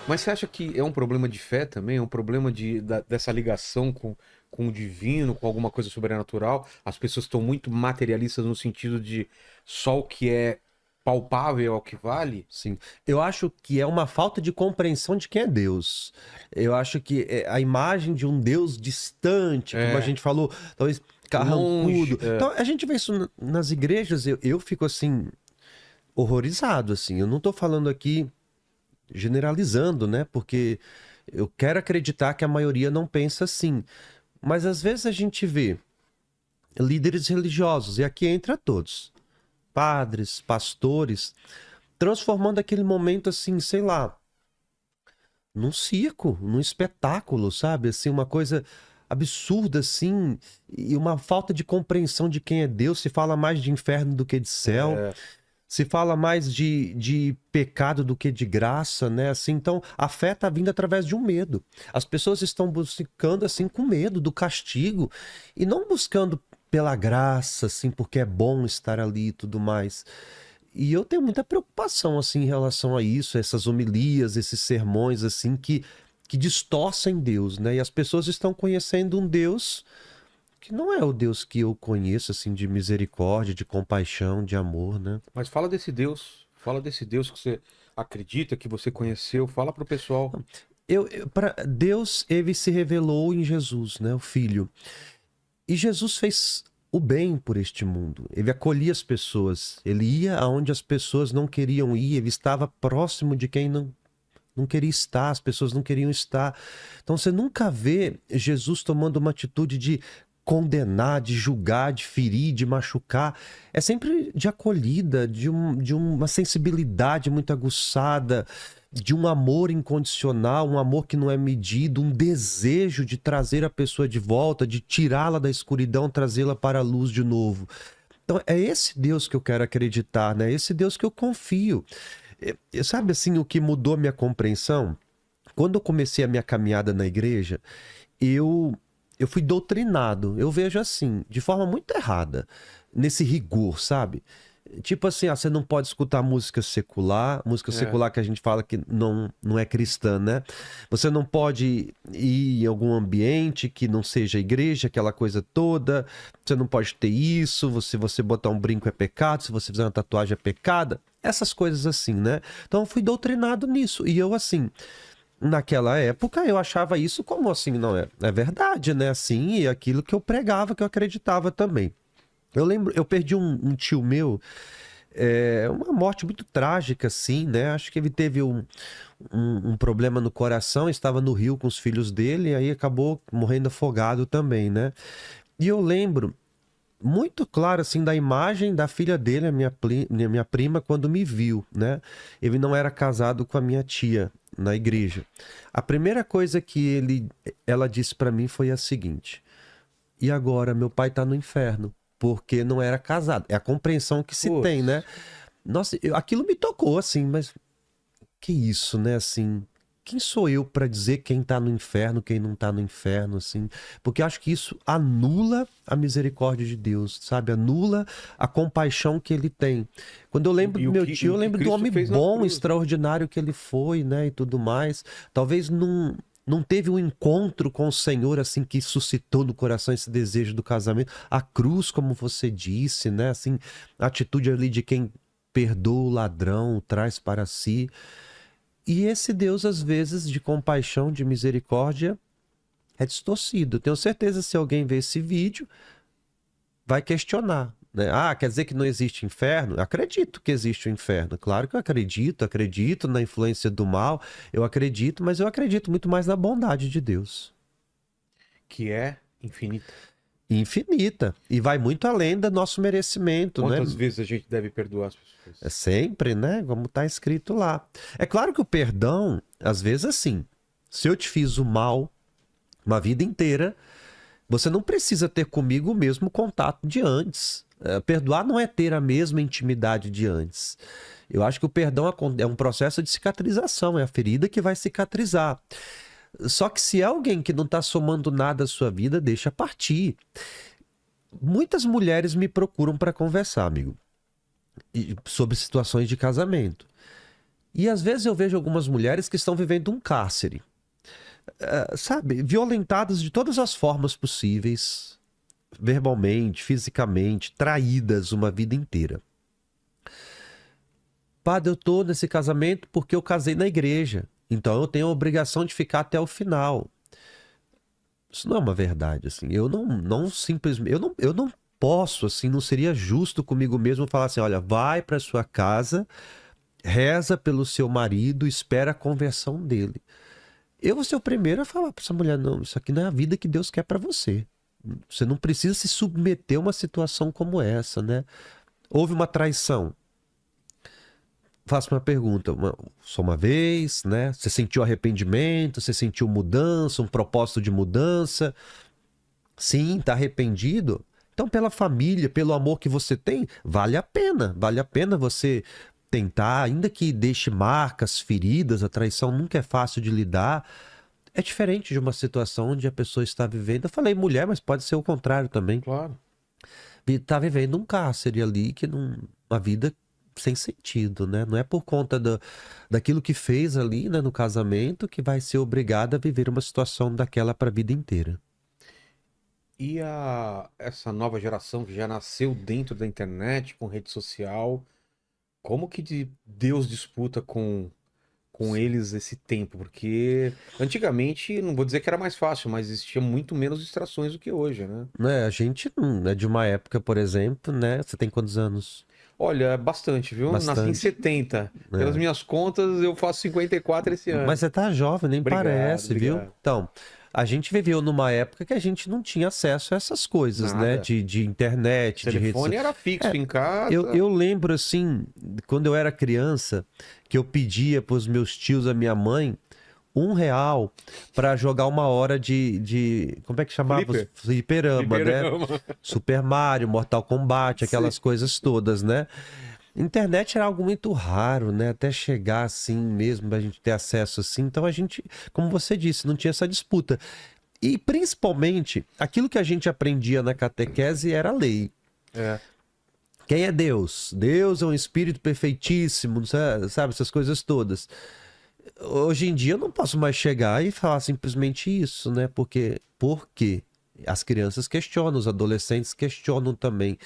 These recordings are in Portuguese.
Mas você acha que é um problema de fé também? É um problema dessa ligação com o divino, com alguma coisa sobrenatural? As pessoas estão muito materialistas no sentido de só o que é palpável é o que vale? Sim. Eu acho que é uma falta de compreensão de quem é Deus. Eu acho que a imagem de um Deus distante, como a É, gente falou, talvez longe. carrancudo. Então, a gente vê isso nas igrejas, eu fico assim, horrorizado, assim. Eu não tô falando aqui generalizando, né? Porque eu quero acreditar que a maioria não pensa assim. Mas às vezes a gente vê líderes religiosos, e aqui entra todos, padres, pastores, transformando aquele momento assim, sei lá, num circo, num espetáculo, sabe? Assim, uma coisa absurda, assim, e uma falta de compreensão de quem é Deus. Se fala mais de inferno do que de céu, É, se fala mais de pecado do que de graça, né? Assim, então, a fé está vindo através de um medo. As pessoas estão buscando, assim, com medo do castigo, e não buscando pela graça, assim, porque é bom estar ali e tudo mais. E eu tenho muita preocupação, assim, em relação a isso, essas homilias, esses sermões, assim, que distorcem Deus, né? E as pessoas estão conhecendo um Deus que não é o Deus que eu conheço, assim, de misericórdia, de compaixão, de amor, né? mas fala desse Deus que você acredita, que você conheceu, fala pro pessoal. Para Deus, ele se revelou em Jesus, né? O Filho. E Jesus fez o bem por este mundo. Ele acolhia as pessoas. Ele ia aonde as pessoas não queriam ir. Ele estava próximo de quem não queria estar, as pessoas não queriam estar. Então você nunca vê Jesus tomando uma atitude de condenar, de julgar, de ferir, de machucar. É sempre de acolhida, de uma sensibilidade muito aguçada, de um amor incondicional, um amor que não é medido, um desejo de trazer a pessoa de volta, de tirá-la da escuridão, trazê-la para a luz de novo. Então é esse Deus que eu quero acreditar, né? É esse Deus que eu confio. Sabe assim, o que mudou minha compreensão? Quando eu comecei a minha caminhada na igreja, eu, eu fui doutrinado. Eu vejo assim, de forma muito errada, nesse rigor, sabe? Tipo assim, você não pode escutar música É, secular que a gente fala que não é cristã, né? Você não pode ir em algum ambiente que não seja igreja, aquela coisa toda. Você não pode ter isso. Se você botar um brinco é pecado, se você fizer uma tatuagem é pecado. Essas coisas assim, né? Então eu fui doutrinado nisso. E eu, assim, naquela época eu achava isso como assim, não é verdade, né? Assim, e aquilo que eu pregava, que eu acreditava também. Eu lembro, eu perdi um tio meu, uma morte muito trágica, assim, né? Acho que ele teve um problema no coração, estava no Rio com os filhos dele, e aí acabou morrendo afogado também, né? E eu lembro muito claro, assim, da imagem da filha dele, a minha prima, quando me viu, né? Ele não era casado com a minha tia na igreja. A primeira coisa que ela disse para mim foi a seguinte: e agora meu pai tá no inferno, porque não era casado. É a compreensão que se tem, né? putz. Nossa, aquilo me tocou, assim, mas que isso, né? Assim, quem sou eu para dizer quem tá no inferno, quem não tá no inferno, assim? Porque eu acho que isso anula a misericórdia de Deus, sabe? Anula a compaixão que ele tem. Quando eu lembro E do o meu que, e tio, o eu que lembro do Cristo homem fez na bom, cruz, né? extraordinário que ele foi, né? E tudo mais. Talvez não teve um encontro com o Senhor, assim, que suscitou no coração esse desejo do casamento. A cruz, como você disse, né? Assim, a atitude ali de quem perdoa o ladrão, o traz para si. E esse Deus, às vezes, de compaixão, de misericórdia, é distorcido. Tenho certeza, se alguém ver esse vídeo, vai questionar, né? Ah, quer dizer que não existe inferno? Eu acredito que existe o inferno. Claro que eu acredito na influência do mal, eu acredito, mas eu acredito muito mais na bondade de Deus. Que é infinita. Infinita. E vai muito além do nosso merecimento, né? Quantas vezes a gente deve perdoar as É pessoas? sempre, né? Como está escrito lá. É claro que o perdão, às vezes, assim, se eu te fiz o mal uma vida inteira, você não precisa ter comigo o mesmo contato de antes. Perdoar não é ter a mesma intimidade de antes. Eu acho que o perdão é um processo de cicatrização, é a ferida que vai cicatrizar. Só que se é alguém que não está somando nada à sua vida, deixa partir. Muitas mulheres me procuram para conversar, amigo, sobre situações de casamento. E às vezes eu vejo algumas mulheres que estão vivendo um cárcere, sabe, violentadas de todas as formas possíveis, verbalmente, fisicamente, traídas uma vida inteira. Padre, eu tô nesse casamento porque eu casei na igreja, então eu tenho a obrigação de ficar até o final. Isso não é uma verdade, assim. Eu não simplesmente, eu não posso, assim, não seria justo comigo mesmo falar assim, olha, vai para sua casa, reza pelo seu marido, espera a conversão dele. Eu vou ser o primeiro a falar para essa mulher, não, isso aqui não é a vida que Deus quer para você. Você não precisa se submeter a uma situação como essa, né? Houve uma traição. Faço uma pergunta, só uma vez, né? Você sentiu arrependimento? Você sentiu mudança, um propósito de mudança? Sim, está arrependido? Então, pela família, pelo amor que você tem, vale a pena você tentar, ainda que deixe marcas, feridas, a traição nunca é fácil de lidar. É diferente de uma situação onde a pessoa está vivendo, eu falei mulher, mas pode ser o contrário também. Claro. Está vivendo um cárcere ali, que uma vida sem sentido, né? Não é por conta daquilo que fez ali, né, no casamento, que vai ser obrigada a viver uma situação daquela para a vida inteira. E essa nova geração que já nasceu dentro da internet, com rede social, como que Deus disputa com eles esse tempo? Porque antigamente, não vou dizer que era mais fácil, mas existia muito menos distrações do que hoje, né? Né, a gente não é de uma época, por exemplo, né? Você tem quantos anos? Olha, bastante, viu? Nasci em Bastante. 70. Pelas minhas contas, eu faço 54 esse ano. Mas você tá jovem, nem Obrigado, parece, viu? obrigado. Então, a gente viveu numa época que a gente não tinha acesso a essas coisas, né? Nada. De internet, O de redes telefone era fixo em casa. Eu lembro, assim, quando eu era criança, que eu pedia pros meus tios, a minha mãe, R$1 para jogar uma hora de como é que chamava? Fliperama, né? Super Mario, Mortal Kombat, aquelas coisas todas, né? Internet era algo muito raro, né? Até chegar assim mesmo, a gente ter acesso assim. Então a gente, como você disse, não tinha essa disputa. E principalmente, aquilo que a gente aprendia na catequese era a lei. É. Quem é Deus? Deus é um espírito perfeitíssimo, sabe? Essas coisas todas. Hoje em dia eu não posso mais chegar e falar simplesmente isso, né? Porque as crianças questionam, os adolescentes questionam também.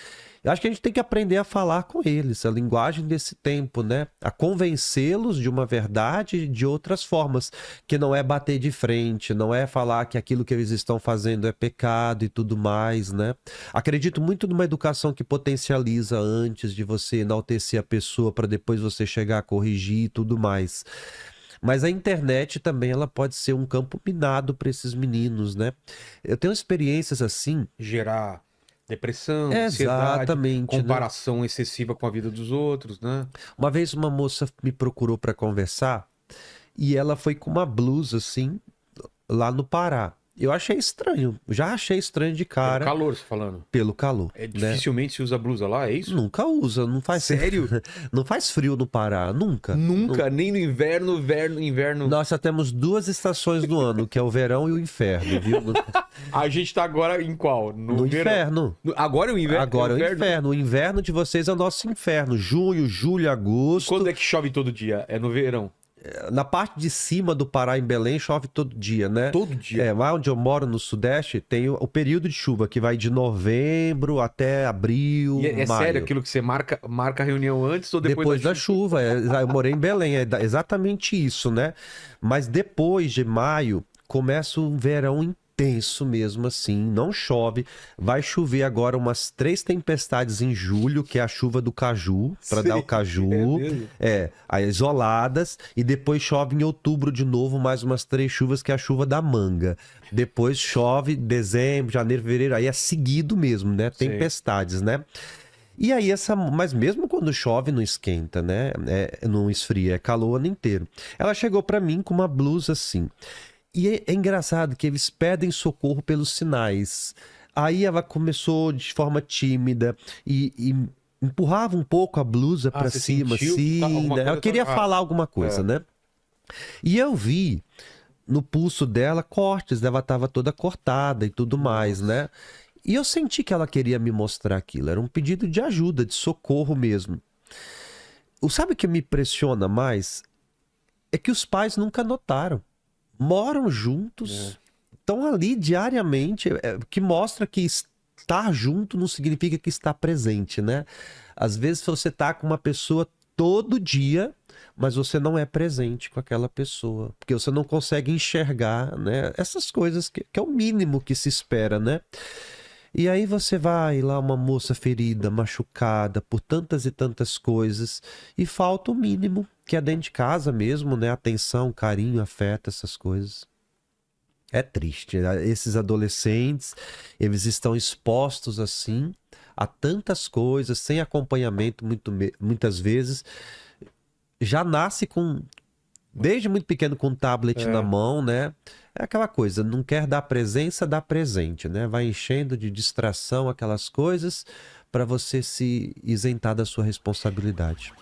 Eu acho que a gente tem que aprender a falar com eles, a linguagem desse tempo, né? A convencê-los de uma verdade de outras formas, que não é bater de frente, não é falar que aquilo que eles estão fazendo é pecado e tudo mais, né? Acredito muito numa educação que potencializa antes de você enaltecer a pessoa para depois você chegar a corrigir e tudo mais. Mas a internet também ela pode ser um campo minado para esses meninos, né? Eu tenho experiências assim. Gerar depressão, ansiedade, Exatamente, comparação excessiva com a vida dos outros, né? Uma vez uma moça me procurou para conversar e ela foi com uma blusa assim, lá no Pará. Eu achei estranho, já achei estranho de cara. Pelo calor, você falando. Pelo calor. É, dificilmente se usa blusa lá, é isso? Nunca usa, não faz. Sério? Não faz frio no Pará, nunca. Nunca, nem no inverno. Nós só temos 2 estações do ano, que é o verão e o inverno, viu? A gente tá agora em qual? No inverno. Agora é o inverno? Agora é o inverno. O inverno de vocês é o nosso inferno. Junho, julho, agosto. Quando é que chove todo dia? É no verão? Na parte de cima do Pará, em Belém, chove todo dia, né? Todo dia? Lá onde eu moro, no Sudeste, tem o período de chuva, que vai de novembro até abril, E é maio. sério aquilo que você marca a reunião antes ou depois da chuva? Eu morei em Belém, é exatamente isso, né? Mas depois de maio, começa um verão intenso mesmo assim, não chove. Vai chover agora umas 3 tempestades em julho, que é a chuva do caju, para dar o caju. Aí isoladas, e depois chove em outubro de novo, mais umas 3 chuvas, que é a chuva da manga. Depois chove dezembro, janeiro, fevereiro, aí é seguido mesmo, né? Tempestades, né? E aí mas mesmo quando chove não esquenta, né? Não esfria, é calor o ano inteiro. Ela chegou para mim com uma blusa assim. E é engraçado que eles pedem socorro pelos sinais. Aí ela começou de forma tímida e empurrava um pouco a blusa para cima, assim, né? Ela queria falar alguma coisa, né? E eu vi no pulso dela cortes, ela estava toda cortada e tudo mais, né? E eu senti que ela queria me mostrar aquilo. Era um pedido de ajuda, de socorro mesmo. Sabe o que me impressiona mais? é que os pais nunca notaram. Moram juntos, estão ali diariamente, que mostra que estar junto não significa que está presente, né? Às vezes você tá com uma pessoa todo dia, mas você não é presente com aquela pessoa, porque você não consegue enxergar, né? Essas coisas que é o mínimo que se espera, né? E aí você vai lá, uma moça ferida, machucada por tantas e tantas coisas, e falta o mínimo, que é dentro de casa mesmo, né? Atenção, carinho, afeto, essas coisas. É triste. Esses adolescentes, eles estão expostos assim a tantas coisas, sem acompanhamento muitas vezes. Já nasce com, desde muito pequeno, com um tablet na mão, né? É aquela coisa, não quer dar presença, dá presente, né? Vai enchendo de distração aquelas coisas para você se isentar da sua responsabilidade.